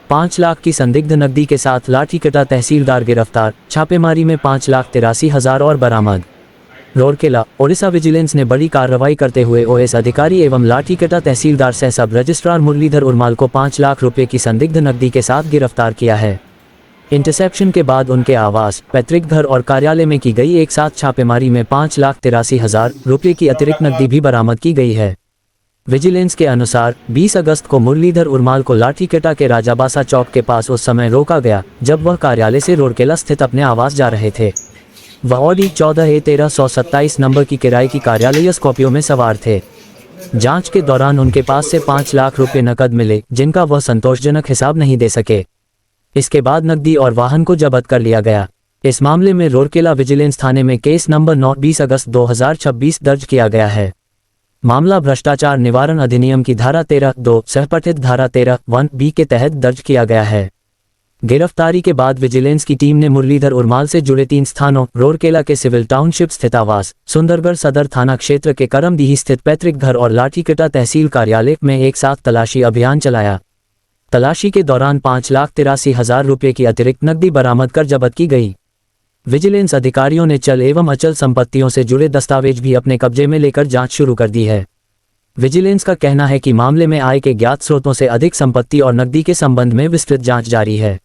5 लाख की संदिग्ध नकदी के साथ लाठी कटा तहसीलदार गिरफ्तार। छापेमारी में 5,83,000 और बरामद। राउरकेला। ओडिशा विजिलेंस ने बड़ी कार्रवाई करते हुए ओएस अधिकारी एवं लाठीकटा तहसीलदार सह सब रजिस्ट्रार मुरलीधर उर्माल को 5 लाख रुपए की संदिग्ध नकदी के साथ गिरफ्तार किया है। इंटरसेप्शन के बाद उनके आवास, पैतृक घर और कार्यालय में की गई एक साथ छापेमारी में 5,83,000 रुपये की अतिरिक्त नकदी भी बरामद की गई है। विजिलेंस के अनुसार 20 अगस्त को मुरलीधर उर्माल को लाठीकटा के राजाबासा चौक के पास उस समय रोका गया जब वह कार्यालय से राउरकेला स्थित अपने आवास जा रहे थे। वह ऑडी 14A1327 नंबर की किराए की कार्यालय स्कॉर्पियो में सवार थे। जांच के दौरान उनके पास से 5 लाख रुपए नकद मिले जिनका वह संतोषजनक हिसाब नहीं दे सके। इसके बाद नकदी और वाहन को जब्त कर लिया गया। इस मामले में राउरकेला विजिलेंस थाने में केस नंबर 9/20 अगस्त 2026 दर्ज किया गया है। मामला भ्रष्टाचार निवारण अधिनियम की धारा 13(2) सहपठित धारा 13(1)(b) के तहत दर्ज किया गया है। गिरफ्तारी के बाद विजिलेंस की टीम ने मुरलीधर उर्माल से जुड़े 3 स्थानों राउरकेला के सिविल टाउनशिप स्थित आवास, सुंदरगढ़ सदर थाना क्षेत्र के करमडीही स्थित पैतृक घर और लाठीकटा तहसील कार्यालय में एक साथ तलाशी अभियान चलाया। तलाशी के दौरान 5,83,000 रुपये की अतिरिक्त नकदी बरामद कर जब्त की गई। विजिलेंस अधिकारियों ने चल एवं अचल संपत्तियों से जुड़े दस्तावेज भी अपने कब्जे में लेकर जांच शुरू कर दी है। विजिलेंस का कहना है कि मामले में आय के ज्ञात स्रोतों से अधिक संपत्ति और नकदी के संबंध में विस्तृत जांच जारी है।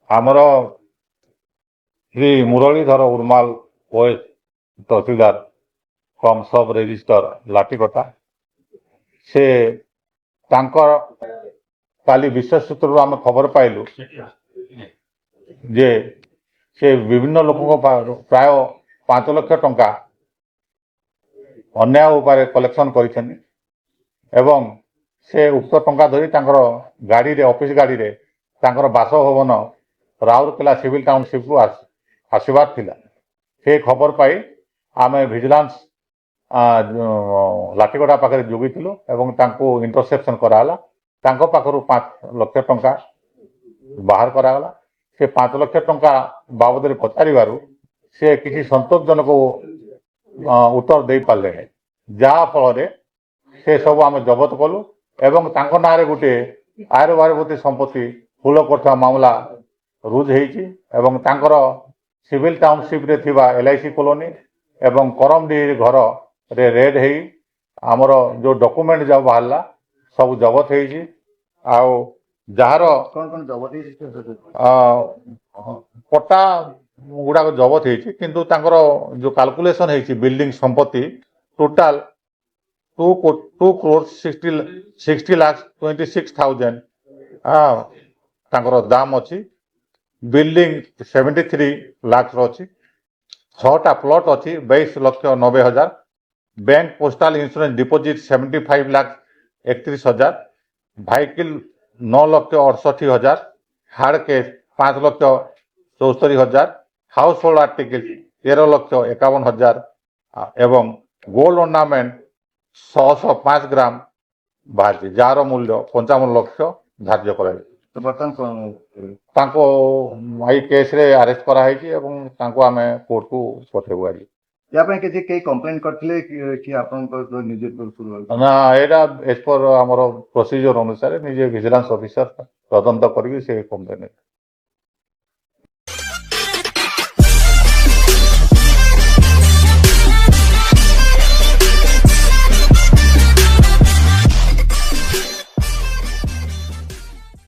आमर श्री मुरलीधर उर्माल ओएस तहसीलदार कम सब रेजिस्टर लाठीकटा से तांकर काली विशेष सूत्र आम खबर पाइलु जे से विभिन्न लोक प्राय 5 लाख टंका अन्याय उपाय कलेक्शन करिसेनि एवं से उक्त टंका धरी तांकर गाड़ी रे ऑफिस गाड़ी रे तांकर बासभवन राउरकेला सिविल टाउनशिप को आसबार थिला। से खबर पाई आमे विजिलेंस लाठीकटा पाखे जोगिथिलु एवं तांको इंटरसेप्शन कराला। तांको पाखरु 5 लाख टंका बाहर करागला। से 5 लाख टंका बाबद रे पचारिबारु से किसी संतोषजनक उत्तर दे पाले है, जहा फल से सब आम जबत कलु एवं तांको नारे गोटे आयरवारगति संपत्ति फुल करथवा मामला रुज हेइछि एवं तांकर सिविल टाउनशिप रे थिबा LIC कॉलोनी एवं करमडीही घर रे रेड हेई आमर जो डॉक्यूमेंट जो बाहरला सब जबत हेइछि। आउ जार कौन जबत पट्टा गुड़ा जबत हेइछि किंतु तांकर जो कैलकुलेशन हेइछि बिल्डिंग संपत्ति टोटाल 2,60,26,000 तांकर दाम अच्छी। बिल्डिंग 73 लाख अच्छी। 6टा प्लॉट अच्छी 22,90,000। Bank postal insurance deposit 75,31,000। Vehicle 9,68,000। Hard cash 5,74,000। House hold article 13,51,000 एवं गोल्ड ऑर्नामेंट 105 ग्राम बाहर जार मूल्य 55 लाख धार्य कर तो बर्तमान केस रे अरेस्ट कराई आम कोर्ट को पठेबू आज या किसी कंप्लेन करथिले कि आपन निजे ना एटा एज पर आमर प्रोसीजर अनुसार निजे विजिलेंस ऑफिसर तदंत करी से कंप्लेन